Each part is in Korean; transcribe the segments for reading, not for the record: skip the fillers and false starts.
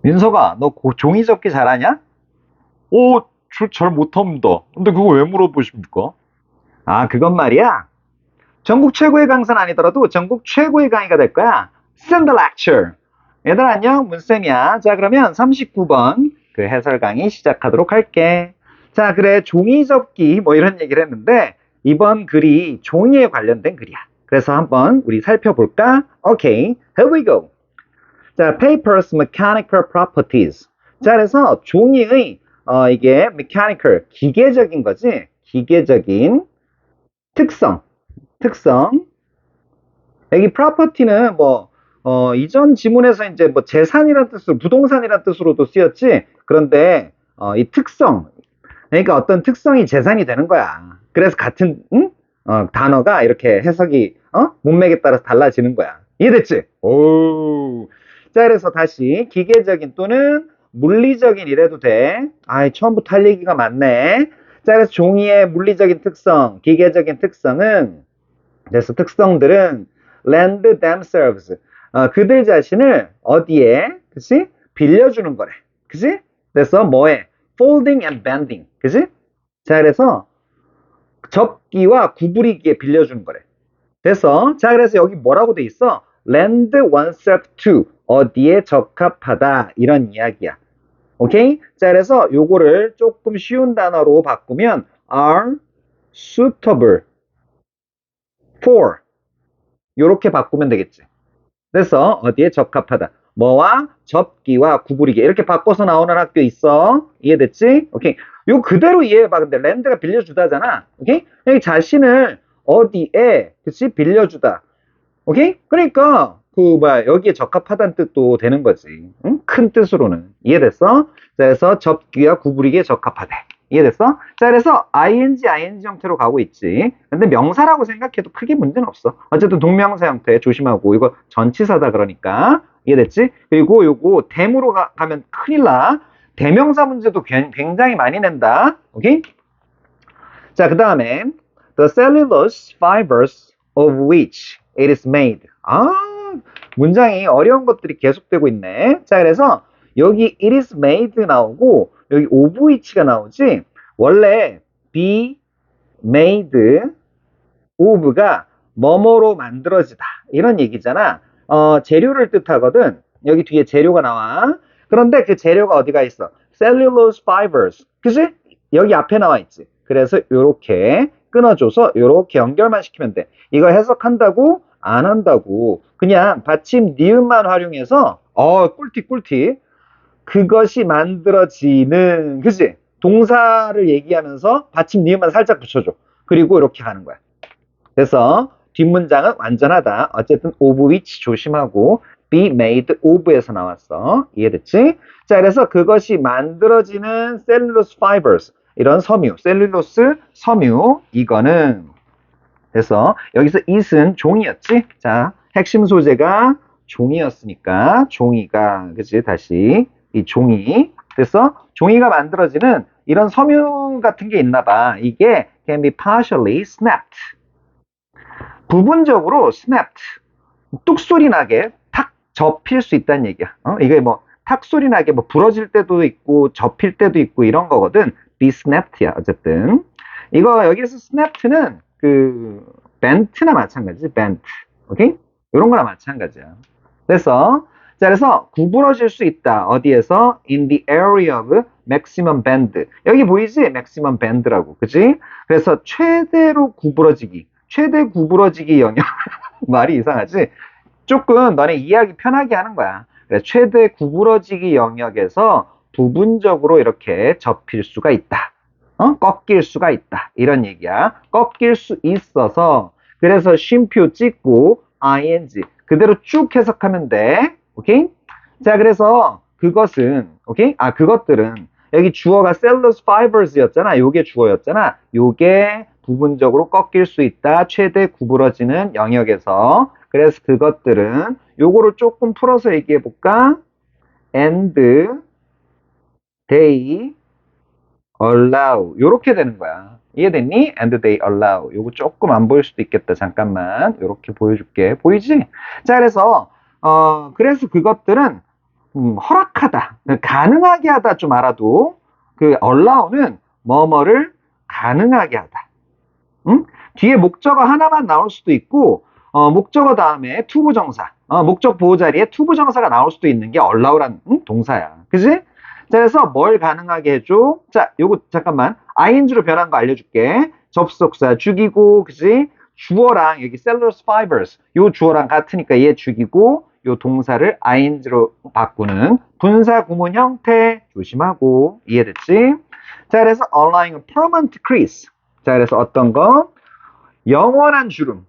민서가, 너 종이 접기 잘하냐? 잘 못합니다. 근데 그거 왜 물어보십니까? 아, 그건 말이야. 전국 최고의 강사는 아니더라도 전국 최고의 강의가 될 거야. Send the lecture. 얘들 안녕, 문쌤이야. 자, 그러면 39번 그 해설 강의 시작하도록 할게. 자, 그래, 종이 접기 뭐 이런 얘기를 했는데 이번 글이 종이에 관련된 글이야. 그래서 한번 우리 살펴볼까? 오케이, here we go. 자, paper's mechanical properties. 자, 그래서 종이의 이게 mechanical, 기계적인 거지. 기계적인 특성, 특성. 여기 property는 뭐 이전 지문에서 이제 뭐 재산이란 뜻으로, 부동산이란 뜻으로도 쓰였지. 그런데 이 특성, 그러니까 어떤 특성이 재산이 되는 거야. 그래서 같은 단어가 이렇게 해석이 문맥에 따라서 달라지는 거야. 이해됐지? 오. 자, 그래서 다시 기계적인 또는 물리적인 이래도 돼. 아이, 처음부터 할 얘기가 많네. 자, 그래서 종이의 물리적인 특성, 기계적인 특성은, 그래서 특성들은 lend themselves, 그들 자신을 어디에, 그치? 빌려주는 거래. 그치? 그래서 뭐에? folding and bending. 그치? 자, 그래서 접기와 구부리기에 빌려주는 거래. 그래서, 자, 그래서 여기 뭐라고 돼 있어? lend oneself to, 어디에 적합하다. 이런 이야기야. 오케이? 자, 그래서 요거를 조금 쉬운 단어로 바꾸면 are suitable for, 요렇게 바꾸면 되겠지. 그래서 어디에 적합하다. 뭐와 접기와 구부리기 이렇게 바꿔서 나오는 학교 있어. 이해됐지? 오케이. 요 그대로 이해해봐. 근데 랜드가 빌려주다잖아. 오케이? 여기 자신을 어디에, 그치? 빌려주다. 오케이? 그러니까 그 뭐야, 여기에 적합하다는 뜻도 되는 거지. 응? 큰 뜻으로는. 이해됐어? 자, 그래서 접기와 구부리기에 적합하대. 이해됐어? 자, 그래서 ing 형태로 가고 있지. 근데 명사라고 생각해도 크게 문제는 없어. 어쨌든 동명사 형태 조심하고, 이거 전치사다 그러니까. 이해됐지? 그리고 요거 대무로 가면 큰일 나. 대명사 문제도 굉장히 많이 낸다. 오케이? 자, 그 다음에 the cellulose fibers of which it is made. 아, 문장이 어려운 것들이 계속되고 있네. 자, 그래서 여기 it is made 나오고 여기 of which가 나오지. 원래 be made of가 뭐뭐로 만들어지다 이런 얘기잖아. 재료를 뜻하거든. 여기 뒤에 재료가 나와. 그런데 그 재료가 어디가 있어? cellulose fibers. 그지? 여기 앞에 나와 있지. 그래서 이렇게 끊어줘서 이렇게 연결만 시키면 돼. 이거 해석한다고? 안 한다고. 그냥 받침 니은만 활용해서 꿀팁 꿀팁. 그것이 만들어지는, 그지? 동사를 얘기하면서 받침 니은만 살짝 붙여줘. 그리고 이렇게 가는 거야. 그래서 뒷문장은 완전하다. 어쨌든 of which 조심하고 be made of에서 나왔어. 이해됐지? 자, 그래서 그것이 만들어지는 cellulose fibers, 이런 섬유, 셀룰로스 섬유, 이거는, 그래서 여기서 it은 종이였지? 자, 핵심 소재가 종이었으니까 종이가, 그치? 다시 이 종이. 그래서 종이가 만들어지는 이런 섬유 같은 게 있나 봐. 이게 can be partially snapped, 부분적으로 snapped, 뚝 소리 나게 탁 접힐 수 있다는 얘기야. 이게 뭐 탁 소리 나게 뭐 부러질 때도 있고 접힐 때도 있고 이런 거거든. be snapped야. 어쨌든 이거 여기에서 snapped는 그 bent나 마찬가지지. bent. 오케이? 이런 거랑 마찬가지야. 그래서 자, 그래서 구부러질 수 있다. 어디에서? in the area of maximum bend. 여기 보이지? maximum bend라고. 그지? 그래서 최대로 구부러지기. 최대 구부러지기 영역. 말이 이상하지? 조금 너네 이해하기 편하게 하는 거야. 그래서 최대 구부러지기 영역에서 부분적으로 이렇게 접힐 수가 있다. 꺾일 수가 있다. 이런 얘기야. 꺾일 수 있어서, 그래서 쉼표 찍고 ing 그대로 쭉 해석하면 돼. 오케이? 자, 그래서 그것은, 오케이? 그것들은, 여기 주어가 cellulose fibers였잖아. 요게 주어였잖아. 요게 부분적으로 꺾일 수 있다. 최대 구부러지는 영역에서. 그래서 그것들은, 요거를 조금 풀어서 얘기해 볼까? and they allow. 요렇게 되는 거야. 이해됐니? and they allow. 요거 조금 안 보일 수도 있겠다. 잠깐만. 요렇게 보여줄게. 보이지? 자, 그래서 그것들은 허락하다, 가능하게 하다 좀 알아도 그 allow는 뭐뭐를 가능하게 하다. 뒤에 목적어 하나만 나올 수도 있고 목적어 다음에 투부정사, 목적 보호 자리에 투부정사가 나올 수도 있는 게 allow란 동사야. 그지? 자, 그래서 뭘 가능하게 해줘? 자, 요거 잠깐만 ing로 변한 거 알려줄게. 접속사 죽이고, 그지? 주어랑 여기 cellulose fibers 요 주어랑 같으니까 얘 죽이고 요 동사를 ing로 바꾸는 분사 구문 형태 조심하고. 이해됐지? 자, 그래서 allowing a permanent crease. 자, 그래서 어떤 거? 영원한 주름.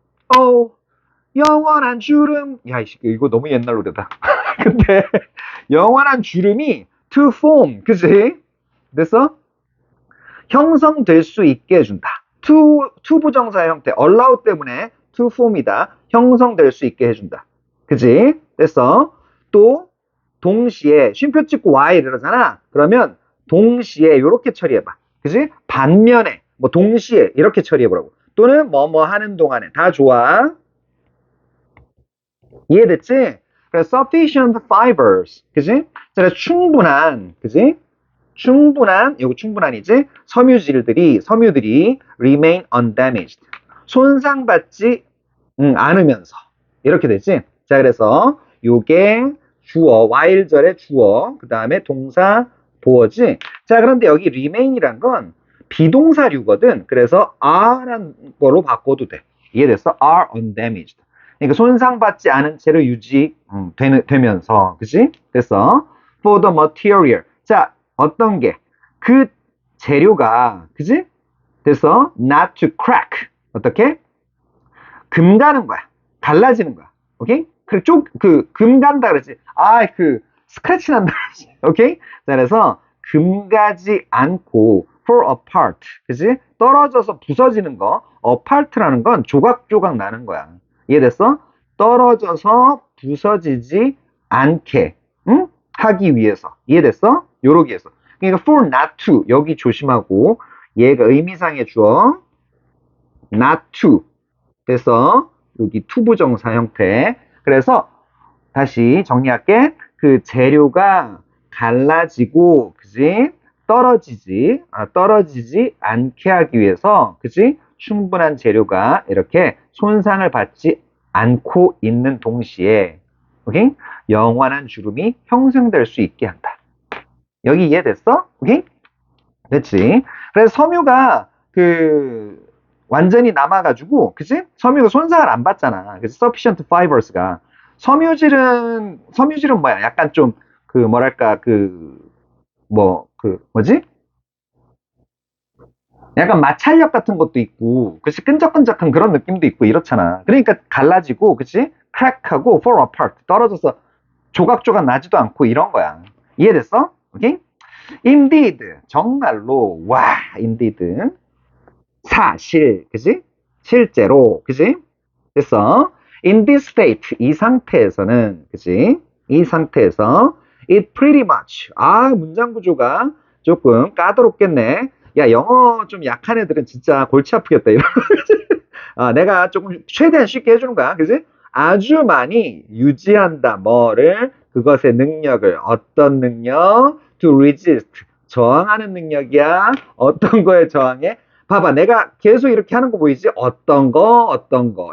영원한 주름. 야, 이거 너무 옛날 노래다. 근데 영원한 주름이 to form, 그지? 그래서 형성될 수 있게 해준다. to 부정사 형태, allow 때문에 to form이다. 형성될 수 있게 해준다. 그지? 그래서 또 동시에 쉼표 찍고 while 이러잖아. 그러면 동시에 이렇게 처리해봐. 그지? 반면에 뭐 동시에 이렇게 처리해보라고. 또는 뭐뭐 하는 동안에 다 좋아. 이해됐지? 그래서 sufficient fibers, 그지? 그래서 충분한, 그지? 충분한, 이거 충분한이지? 섬유들이 remain undamaged. 손상받지 않으면서. 이렇게 되지? 자, 그래서 요게 주어, while절의 주어, 그 다음에 동사 보어지. 자, 그런데 여기 remain이란 건 비동사류거든. 그래서 are란 거로 바꿔도 돼. 이해됐어? are undamaged. 그러니까 손상받지 않은 채로 되면서, 그지? 그래서 for the material. 자, 어떤 게? 그 재료가, 그지? 그래서 not to crack. 어떻게? 금 가는 거야. 갈라지는 거야. 오케이? 금 간다 그러지. 스크래치 난다 그러지. 오케이? 자, 그래서 금 가지 않고 fall apart. 그지? 떨어져서 부서지는 거. apart라는 건 조각조각 나는 거야. 이해됐어? 떨어져서 부서지지 않게 하기 위해서. 이해됐어? 요러기 위해서. 그러니까 for not to 여기 조심하고 얘가 의미상의 주어 not to. 그래서 여기 투부정사 형태. 그래서 다시 정리할게. 그 재료가 갈라지고, 그지? 떨어지지 않게 하기 위해서, 그지? 충분한 재료가 이렇게 손상을 받지 않고 있는 동시에, 오케이? 영원한 주름이 형성될 수 있게 한다. 여기 이해됐어? 오케이? 됐지? 그래서 섬유가 완전히 남아가지고, 그치? 섬유가 손상을 안 받잖아. 그래서 sufficient fibers가. 섬유질은 뭐야? 약간 좀, 뭐지? 약간 마찰력 같은 것도 있고, 그치? 끈적끈적한 그런 느낌도 있고, 이렇잖아. 그러니까 갈라지고, 그치? crack하고 fall apart. 떨어져서 조각조각 나지도 않고 이런 거야. 이해됐어? 오케이? indeed. 정말로, indeed. 사실, 그지? 실제로, 그지? 그래서 in this state, 이 상태에서는, 그지? 이 상태에서 it pretty much. 문장 구조가 조금 까다롭겠네. 야, 영어 좀 약한 애들은 진짜 골치 아프겠다. 이런. 내가 조금 최대한 쉽게 해주는 거야. 그지? 아주 많이 유지한다. 뭐를? 그것의 능력을. 어떤 능력? to resist. 저항하는 능력이야. 어떤 거에 저항해? 봐봐, 내가 계속 이렇게 하는 거 보이지? 어떤 거,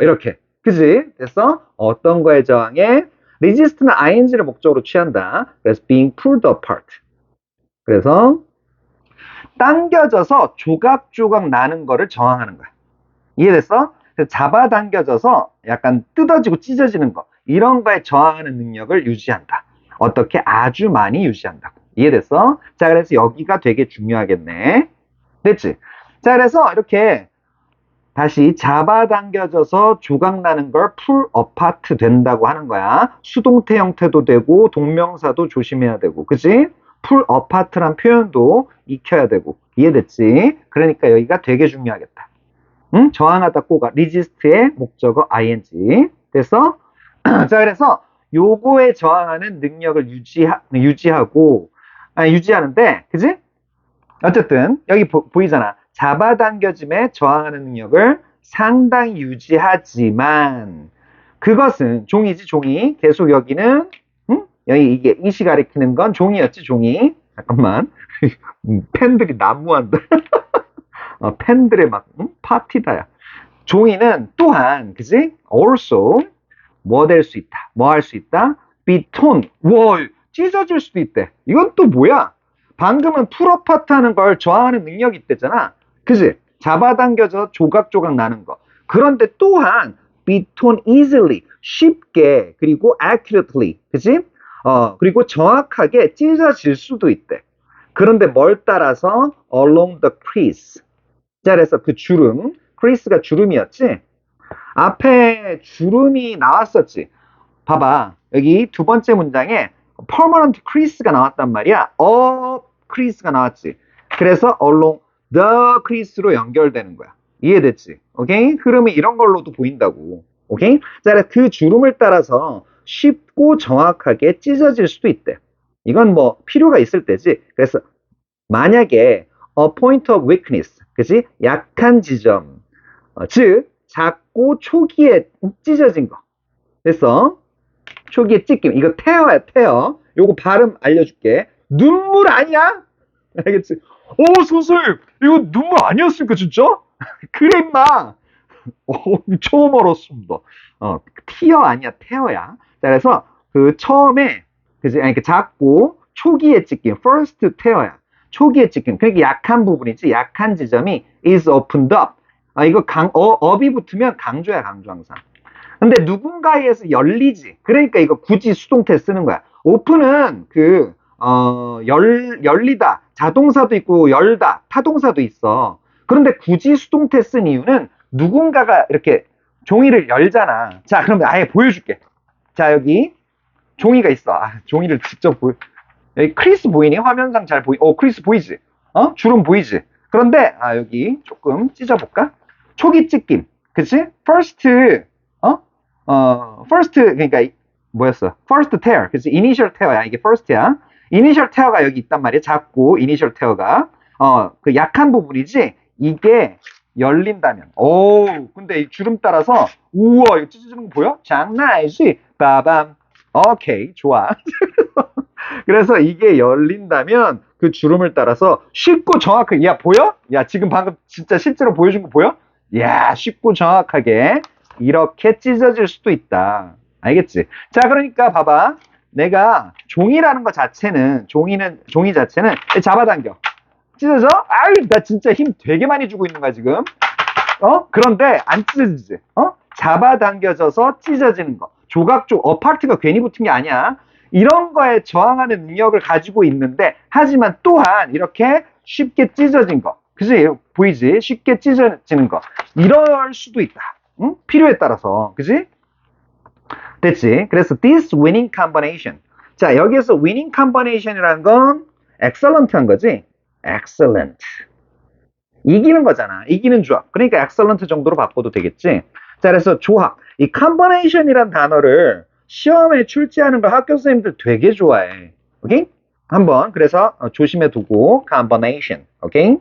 이렇게. 그지? 됐어? 어떤 거에 저항해? resist는 ing를 목적으로 취한다. 그래서 being pulled apart. 그래서 당겨져서 조각조각 나는 거를 저항하는 거야. 이해됐어? 그래서 잡아당겨져서 약간 뜯어지고 찢어지는 거. 이런 거에 저항하는 능력을 유지한다. 어떻게? 아주 많이 유지한다고. 이해됐어? 자, 그래서 여기가 되게 중요하겠네. 됐지? 자, 그래서 이렇게 다시 잡아당겨져서 조각나는 걸 pull apart 된다고 하는 거야. 수동태 형태도 되고 동명사도 조심해야 되고, 그치? pull apart란 표현도 익혀야 되고. 이해됐지? 그러니까 여기가 되게 중요하겠다. 응? 저항하다 꼬가 resist의 목적어 ing. 됐어? 자, 그래서 요거에 저항하는 능력을 유지하는데, 그치? 어쨌든 여기 보이잖아. 잡아당겨짐에 저항하는 능력을 상당히 유지하지만 그것은 종이지, 종이. 계속 여기는 여기 이게 이시 가리키는 건 종이였지, 종이. 잠깐만. 팬들이 난무한다. 팬들의 막, 파티다야. 종이는 또한, 그지? also, 뭐 될 수 있다. 뭐 할 수 있다? be torn. 와, 찢어질 수도 있대. 이건 또 뭐야? 방금은 풀어파트 하는 걸 저항하는 능력이 있댔잖아. 그지? 잡아당겨져 조각조각 나는 거. 그런데 또한 be torn easily, 쉽게, 그리고 accurately, 그지? 그리고 정확하게 찢어질 수도 있대. 그런데 뭘 따라서? along the crease. 자, 그래서 그 주름, crease가 주름이었지? 앞에 주름이 나왔었지? 봐봐. 여기 두 번째 문장에 permanent crease가 나왔단 말이야. crease가 나왔지. 그래서 along the crease로 연결되는 거야. 이해됐지? 오케이? 흐름이 이런 걸로도 보인다고. 오케이? 자, 그 주름을 따라서 쉽고 정확하게 찢어질 수도 있대. 이건 뭐 필요가 있을 때지. 그래서 만약에 a point of weakness, 그지? 약한 지점, 즉 작고 초기에 찢어진 거. 그래서 초기에 찢김. 이거 테어야, 테어. 요거 발음 알려줄게. 눈물 아니야? 알겠지? 선생님, 이거 눈물 아니었습니까, 진짜? 그래, 임마. 처음 알았습니다. 티어 아니야, 테어야. 자, 그래서 그 처음에, 그지? 아니, 그 작고 초기에 찢김. first 테어야. 초기에 찢김. 그러니까 약한 부분이지. 약한 지점이 is opened up. 이거 up이 붙으면 강조야, 강조 항상. 근데 누군가에 의해서 열리지. 그러니까 이거 굳이 수동태 쓰는 거야. 오픈은 열리다. 자동사도 있고 열다. 타동사도 있어. 그런데 굳이 수동태 쓴 이유는 누군가가 이렇게 종이를 열잖아. 자, 그럼 아예 보여줄게. 자, 여기 종이가 있어. 종이를 직접 여기 크리스 보이니? 화면상 잘 크리스 보이지? 주름 보이지? 그런데, 여기 조금 찢어볼까? 초기 찢김. 그치? first, 그러니까, 뭐였어? first tear. 그치? initial tear야. 이게 first야. initial tear가 여기 있단 말이야. 작고, initial tear가. 그 약한 부분이지? 이게 열린다면. 근데 이 주름 따라서, 우와, 이거 찢어지는 거 보여? 장난 아니지? 빠밤. 오케이, 좋아. 그래서 이게 열린다면 그 주름을 따라서 쉽고 정확하게, 야, 보여? 야, 지금 방금 진짜 실제로 보여준 거 보여? 야, 쉽고 정확하게 이렇게 찢어질 수도 있다. 알겠지? 자, 그러니까 봐봐. 내가 종이라는 거 자체는, 종이 자체는 잡아당겨. 찢어져? 아유, 나 진짜 힘 되게 많이 주고 있는 거야, 지금. 그런데 안 찢어지지? 잡아당겨져서 찢어지는 거. 어파트가 괜히 붙은 게 아니야. 이런 거에 저항하는 능력을 가지고 있는데, 하지만 또한 이렇게 쉽게 찢어진 거. 그지? 보이지? 쉽게 찢어지는 거. 이럴 수도 있다. 응? 필요에 따라서. 그지? 됐지? 그래서 this winning combination. 자, 여기에서 winning combination이라는 건 excellent 한 거지? excellent. 이기는 거잖아. 이기는 조합. 그러니까 excellent 정도로 바꿔도 되겠지? 자, 그래서 조합. 이 combination이란 단어를 시험에 출제하는 걸 학교 선생님들 되게 좋아해. 오케이? 한번 그래서 조심해 두고 combination. 오케이?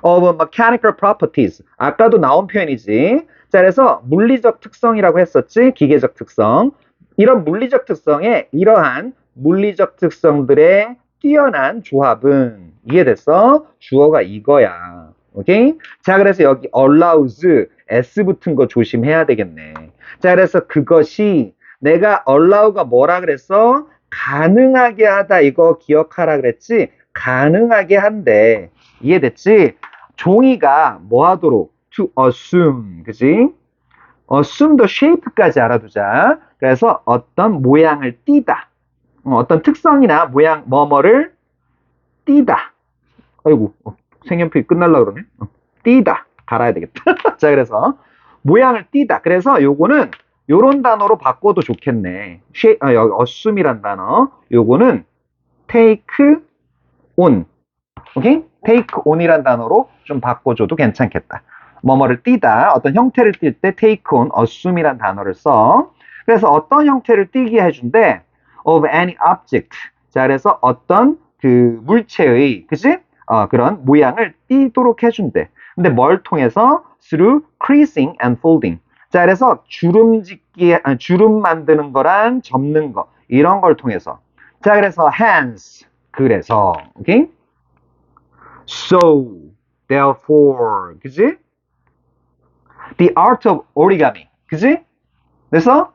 of mechanical properties. 아까도 나온 표현이지. 자, 그래서 물리적 특성이라고 했었지. 기계적 특성. 이런 물리적 특성에 이러한 물리적 특성들의 뛰어난 조합은 이해됐어? 주어가 이거야. 오케이? 자, 그래서 여기 allows s 붙은 거 조심해야 되겠네. 자, 그래서 그것이 내가 allow가 뭐라 그랬어? 가능하게 하다 이거 기억하라 그랬지? 가능하게 한대. 이해됐지? 종이가 뭐 하도록? to assume. 그지? assume the shape까지 알아두자. 그래서 어떤 모양을 띠다. 어떤 특성이나 모양 뭐뭐를 띠다. 아이고, 색연필 끝날라 그러네. 띠다. 갈아야 되겠다. 자, 그래서 모양을 띠다. 그래서 요거는 요런 단어로 바꿔도 좋겠네. 여기 assume이란 단어. 요거는 take on. 오케이? take on이란 단어로 좀 바꿔줘도 괜찮겠다. 뭐뭐를 띠다. 어떤 형태를 띌 때 take on, assume이란 단어를 써. 그래서 어떤 형태를 띠게 해준대? of any object. 자, 그래서 어떤 그 물체의, 그치? 그런 모양을 띠도록 해준대. 근데 뭘 통해서? through creasing and folding. 자, 그래서 주름 만드는 거랑 접는 거. 이런 걸 통해서. 자, 그래서 hence, 그래서, 오케이? So, therefore, 그지? The art of origami, 그지? 그래서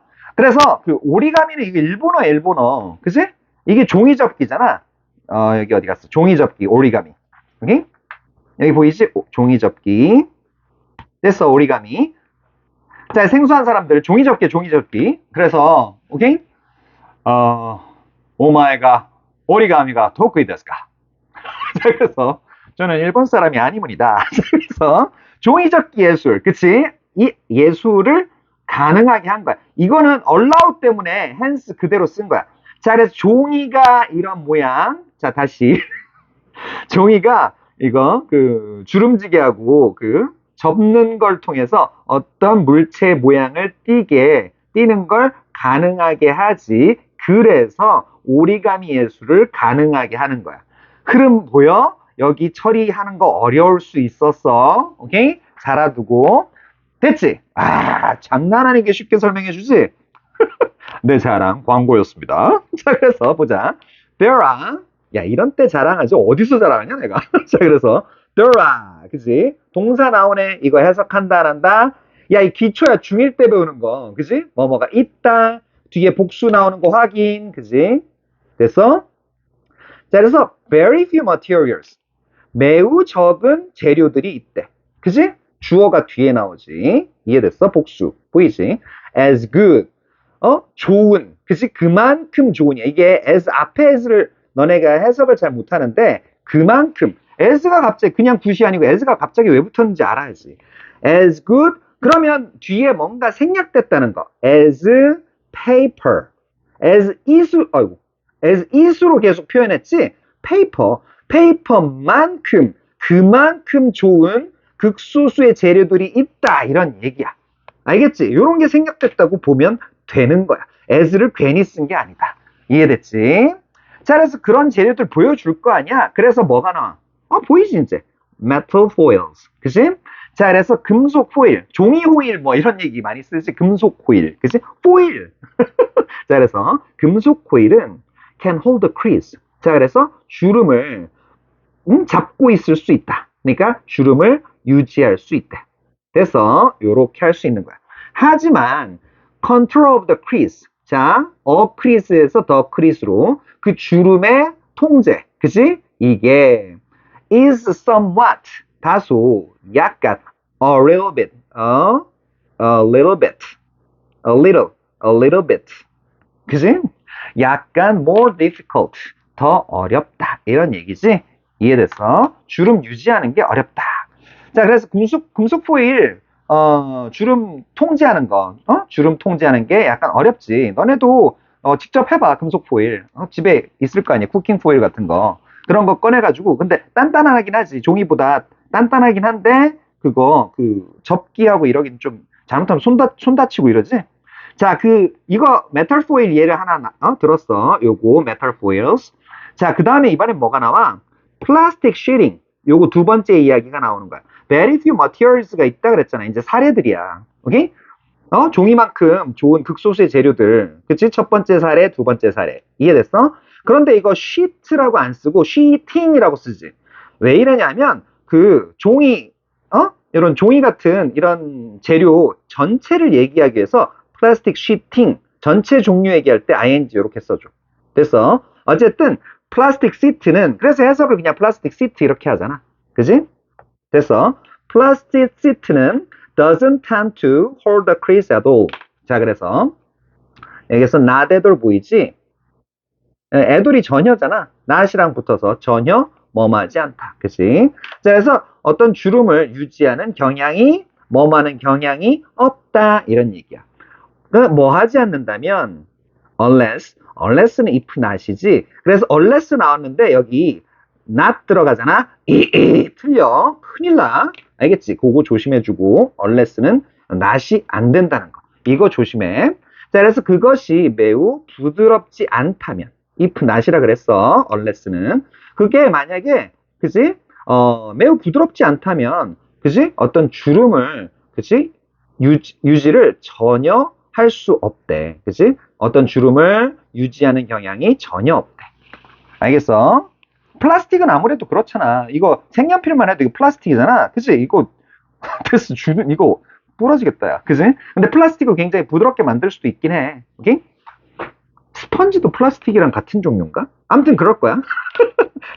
그 오리가미는 이게 일본어, 그지? 이게 종이접기잖아. 여기 어디 갔어? 종이접기, 오리가미. 오케이? 여기 보이지? 종이접기. 됐어, 오리가미. 자, 생소한 사람들, 종이접기. 그래서, 오케이? 오마이가, 오리가미가 도쿠이 데스까? 자, 그래서, 저는 일본 사람이 아니문이다. 그래서, 종이접기 예술, 그치? 이 예술을 가능하게 한 거야. 이거는 allow 때문에 hence 그대로 쓴 거야. 자, 그래서 종이가 이런 모양. 자, 다시. 종이가 이거 그 주름지게하고 그 접는 걸 통해서 어떤 물체 모양을 띄는 걸 가능하게 하지. 그래서 오리가미 예술을 가능하게 하는 거야. 흐름 보여? 여기 처리하는 거 어려울 수 있었어. 오케이? 잘 알아두고. 됐지? 아, 장난 아니게 쉽게 설명해 주지? 내 자랑 광고였습니다. 자, 그래서 보자. There are, 야, 이런 때 자랑하지. 어디서 자랑하냐, 내가. 자, 그래서 there are, 그지? 동사 나오네. 이거 해석한다, 한다. 야, 이 기초야. 중1 때 배우는 거. 그지? 뭐뭐가 있다. 뒤에 복수 나오는 거 확인. 그지? 됐어? 자, 그래서 very few materials. 매우 적은 재료들이 있대. 그지? 주어가 뒤에 나오지. 이해됐어? 복수. 보이지? as good. 좋은. 그치? 그만큼 좋으냐. 이게 as 앞에 as를 너네가 해석을 잘 못하는데 그만큼. as가 갑자기 그냥 굿이 아니고 as가 갑자기 왜 붙었는지 알아야지. as good. 그러면 뒤에 뭔가 생략됐다는 거. as paper. as is로 계속 표현했지. paper만큼 그만큼 좋은 극소수의 재료들이 있다. 이런 얘기야. 알겠지? 이런 게 생략됐다고 보면 되는 거야. as를 괜히 쓴 게 아니다. 이해됐지? 자, 그래서 그런 재료들 보여줄 거 아니야? 그래서 뭐가 나와? 보이지, 이제? metal foils. 그치? 자, 그래서 금속 호일, 종이 호일, 뭐 이런 얘기 많이 쓰지? 금속 호일. 그치? 호일. 자, 그래서 금속 호일은 can hold a crease. 자, 그래서 주름을 잡고 있을 수 있다. 그러니까 주름을 유지할 수 있다. 그래서 요렇게 할 수 있는 거야. 하지만 control of the crease. 자, crease에서 the crease로 그 주름의 통제. 그치? 이게 is somewhat 다소 약간 a little bit a little bit 그치? 약간 more difficult 더 어렵다 이런 얘기지. 이해됐어? 주름 유지하는 게 어렵다. 자, 그래서 금속 포일 주름 통제하는 거, 주름 통제하는 게 약간 어렵지. 너네도 직접 해봐. 금속 포일 집에 있을 거 아니야. 쿠킹 포일 같은 거 그런 거 꺼내가지고. 근데 단단하긴 하지. 종이보다 단단하긴 한데 그거 그 접기하고 이러긴 좀 잘못하면 손 다치고 이러지. 자, 이거 메탈 포일 예를 하나 들었어. 요거 메탈 포일스. 자, 그 다음에 이번엔 뭐가 나와? 플라스틱 시팅. 요거 두 번째 이야기가 나오는 거야. very few materials가 있다 그랬잖아. 이제 사례들이야. 오케이? 종이만큼 좋은 극소수의 재료들. 그치? 첫 번째 사례, 두 번째 사례. 이해됐어? 그런데 이거 sheet라고 안 쓰고 sheeting이라고 쓰지. 왜 이러냐면 그 종이, 이런 종이 같은 이런 재료 전체를 얘기하기 위해서 플라스틱 sheeting 전체 종류 얘기할 때 ing 이렇게 써줘. 됐어? 어쨌든 플라스틱 시트는 그래서 해석을 그냥 플라스틱 시트 이렇게 하잖아. 그지? 됐어? 플라스틱 시트는 doesn't tend to hold the crease at all. 자, 그래서 여기서 not at all 보이지? 애돌이 전혀잖아. not이랑 붙어서 전혀 뭐뭐하지 않다. 그치? 자, 그래서 어떤 주름을 유지하는 경향이 뭐뭐하는 경향이 없다. 이런 얘기야. 뭐 하지 않는다면 unless는 if not이지. 그래서 unless 나왔는데 여기 not 들어가잖아. 틀려. 큰일 나. 알겠지? 그거 조심해주고 unless는 not이 안 된다는 거. 이거 조심해. 자, 그래서 그것이 매우 부드럽지 않다면 if not이라 그랬어. unless는 그게 만약에 그지? 매우 부드럽지 않다면 그지? 어떤 주름을 그지? 유지를 전혀 할 수 없대. 그지? 어떤 주름을 유지하는 경향이 전혀 없대. 알겠어? 플라스틱은 아무래도 그렇잖아. 이거 색연필만 해도 이거 플라스틱이잖아. 그치? 이거 됐어. 주름 이거 부러지겠다. 야. 그치? 근데 플라스틱을 굉장히 부드럽게 만들 수도 있긴 해. 오케이? 스펀지도 플라스틱이랑 같은 종류인가? 아무튼 그럴 거야.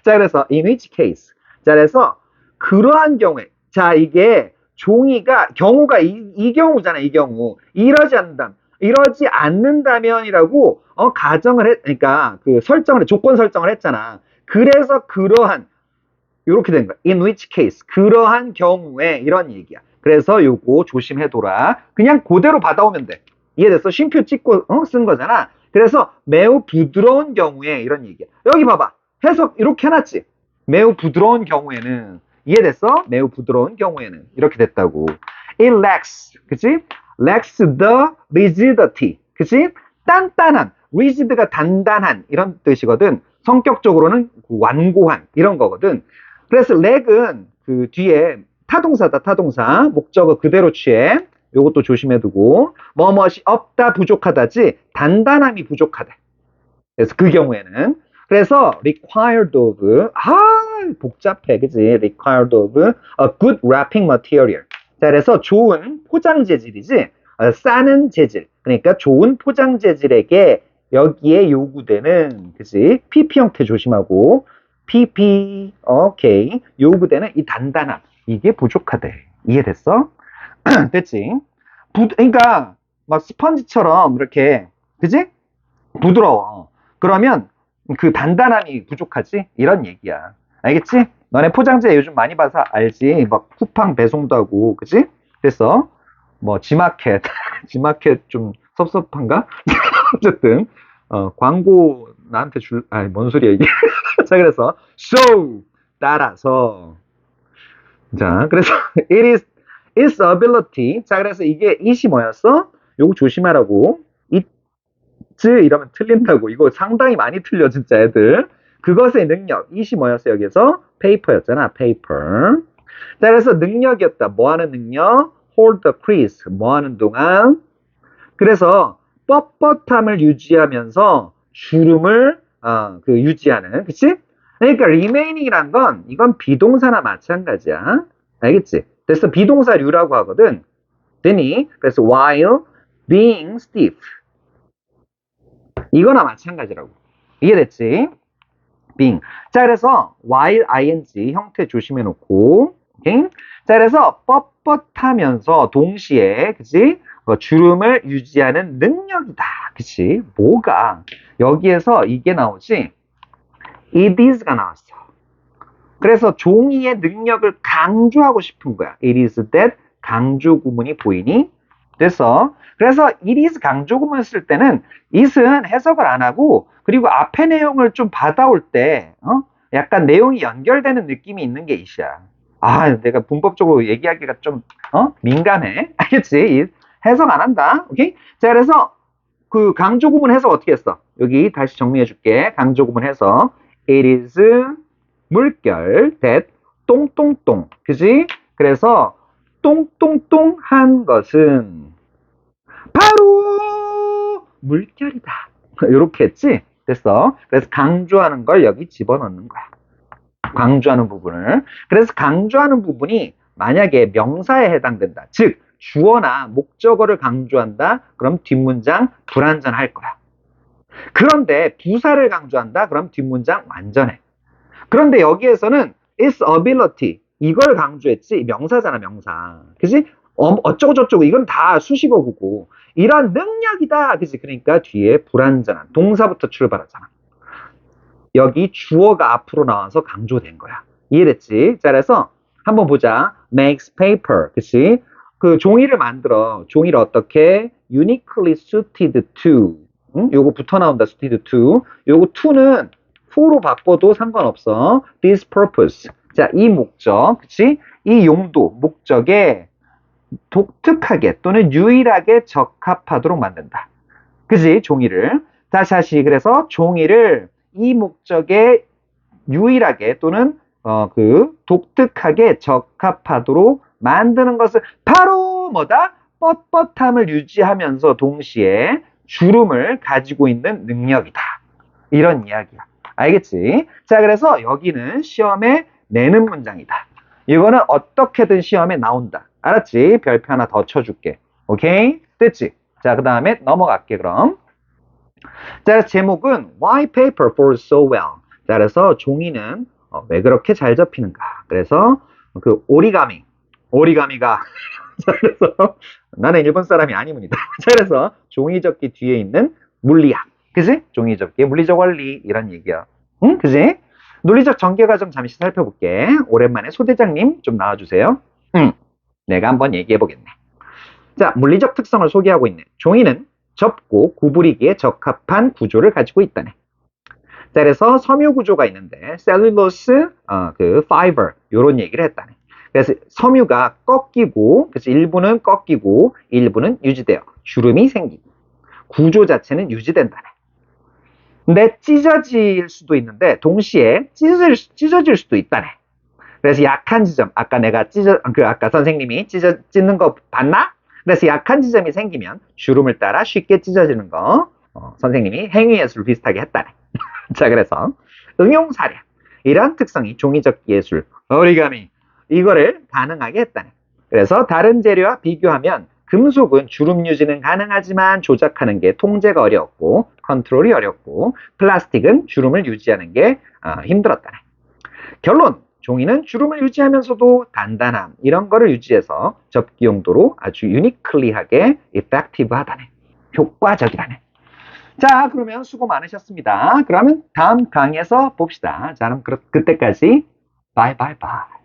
자, 그래서 in which case. 자, 그래서 그러한 경우에 자, 이게 종이가 경우가 이 경우잖아. 이 경우. 이러지 않는다면이라고 가정을 그러니까 그 설정을 조건 설정을 했잖아. 그래서 그러한 이렇게 된 거야. in which case. 그러한 경우에 이런 얘기야. 그래서 요거 조심해둬라. 그냥 그대로 받아오면 돼. 이해됐어? 쉼표 찍고 쓴 거잖아. 그래서 매우 부드러운 경우에 이런 얘기야. 여기 봐봐. 해석 이렇게 해놨지. 매우 부드러운 경우에는 이해됐어? 매우 부드러운 경우에는 이렇게 됐다고. It lacks, 그치? lacks the rigidity, 그치? 단단한, rigid가 단단한 이런 뜻이거든. 성격적으로는 완고한 이런 거거든. 그래서 렉은 그 뒤에 타동사다, 타동사. 목적어 그대로 취해. 요것도 조심해두고. 뭐뭇이 없다, 부족하다지 단단함이 부족하다. 그래서 그 경우에는 그래서 required of 복잡해, 그지? required of a good wrapping material. 자, 그래서 좋은 포장 재질이지. 싸는 재질. 그러니까 좋은 포장 재질에게 여기에 요구되는, 그지? PP 형태 조심하고. PP, 오케이. 요구되는 이 단단함. 이게 부족하대. 이해됐어? 됐지? 그러니까 막 스펀지처럼 이렇게, 그지? 부드러워. 그러면 그 단단함이 부족하지? 이런 얘기야. 알겠지? 너네 포장재 요즘 많이 봐서 알지? 막 쿠팡 배송도 하고, 그지? 그래서 뭐 지마켓, 지마켓 좀 섭섭한가? 어쨌든 광고 나한테 뭔 소리야 이게? 자, 그래서 so 따라서 자, 그래서 it is its ability. 자, 그래서 이게 it이 뭐였어? 요거 조심하라고. 이러면 틀린다고. 이거 상당히 많이 틀려 진짜 애들. 그것의 능력. it이 뭐였어 여기서? paper였잖아. paper. 자, 그래서 능력이었다. 뭐 하는 능력? hold the crease. 뭐 하는 동안? 그래서 뻣뻣함을 유지하면서 주름을 유지하는. 그치? 그러니까 remaining이란 건 이건 비동사나 마찬가지야. 알겠지? 그래서 비동사류라고 하거든. 되니? 그래서 while being stiff. 이거나 마찬가지라고. 이해됐지? being. 자, 그래서 while ing 형태 조심해 놓고. 오케이? 자, 그래서 뻣뻣하면서 동시에, 그치? 주름을 유지하는 능력이다. 그치? 뭐가? 여기에서 이게 나오지? it is가 나왔어. 그래서 종이의 능력을 강조하고 싶은 거야. it is that 강조 구문이 보이니? 그래서 it is 강조 구문을 쓸 때는 it은 해석을 안 하고 그리고 앞에 내용을 좀 받아올 때 약간 내용이 연결되는 느낌이 있는 게 it이야. 내가 문법적으로 얘기하기가 좀 민감해. 알겠지? 해석 안 한다. 오케이? 자, 그래서 그 강조 구문 해석 어떻게 했어? 여기 다시 정리해 줄게. 강조 구문 해석. it is 물결 that 똥똥똥. 그지? 그래서 똥똥똥한 것은 바로 물결이다. 이렇게 했지? 됐어. 그래서 강조하는 걸 여기 집어넣는 거야. 강조하는 부분을. 그래서 강조하는 부분이 만약에 명사에 해당된다. 즉 주어나 목적어를 강조한다. 그럼 뒷문장 불완전할 거야. 그런데 부사를 강조한다. 그럼 뒷문장 완전해. 그런데 여기에서는 its ability 이걸 강조했지. 명사잖아, 명사. 그지? 어쩌고 저쩌고 이건 다 수식어구고 이런 능력이다. 그지? 그러니까 뒤에 불완전한 동사부터 출발하잖아. 여기 주어가 앞으로 나와서 강조된 거야. 이해됐지? 자, 그래서 한번 보자. makes paper. 그치? 그 종이를 만들어. 종이를 어떻게? uniquely suited to. 요거 붙어 나온다. suited to. 요거 to는 for로 바꿔도 상관없어. this purpose. 자, 이 목적. 그치? 이 용도, 목적에 독특하게 또는 유일하게 적합하도록 만든다. 그치? 종이를. 다시. 그래서 종이를 이 목적에 유일하게 또는 독특하게 적합하도록 만드는 것을 바로 뭐다? 뻣뻣함을 유지하면서 동시에 주름을 가지고 있는 능력이다. 이런 이야기야. 알겠지? 자, 그래서 여기는 시험에 내는 문장이다. 이거는 어떻게든 시험에 나온다. 알았지? 별표 하나 더 쳐줄게. 오케이? 됐지? 자, 그 다음에 넘어갈게, 그럼. 자, 그래서 제목은 Why paper falls so well? 자, 그래서 종이는 왜 그렇게 잘 접히는가? 그래서 그 오리가미가 자, 그래서 나는 일본 사람이 아니문이다. 자, 그래서 종이접기 뒤에 있는 물리학. 그지? 종이접기의 물리적 원리 이런 얘기야. 응? 그지? 논리적 전개 과정 잠시 살펴볼게. 오랜만에 소대장님 좀 나와주세요. 응. 내가 한번 얘기해 보겠네. 자, 물리적 특성을 소개하고 있네. 종이는 접고 구부리기에 적합한 구조를 가지고 있다네. 자, 그래서 섬유 구조가 있는데 셀룰로스, 그 파이버 이런 얘기를 했다네. 그래서 섬유가 꺾이고, 그래서 일부는 꺾이고 일부는 유지돼요. 주름이 생기고 구조 자체는 유지된다네. 근데 찢어질 수도 있는데 동시에 찢어질 수도 있다네. 그래서 약한 지점, 아까 내가 아까 선생님이 찢는 거 봤나? 그래서 약한 지점이 생기면 주름을 따라 쉽게 찢어지는 거 선생님이 행위예술 비슷하게 했다네. 자, 그래서 응용 사례. 이런 특성이 종이접기 예술, 오리가미 이거를 가능하게 했다네. 그래서 다른 재료와 비교하면 금속은 주름 유지는 가능하지만 조작하는 게 통제가 어렵고 컨트롤이 어렵고 플라스틱은 주름을 유지하는 게 힘들었다네. 결론! 종이는 주름을 유지하면서도 단단함 이런 거를 유지해서 접기 용도로 아주 유니클리하게 이펙티브하다네. 효과적이라네. 자, 그러면 수고 많으셨습니다. 그러면 다음 강의에서 봅시다. 자, 그럼 그때까지 바이바이바이.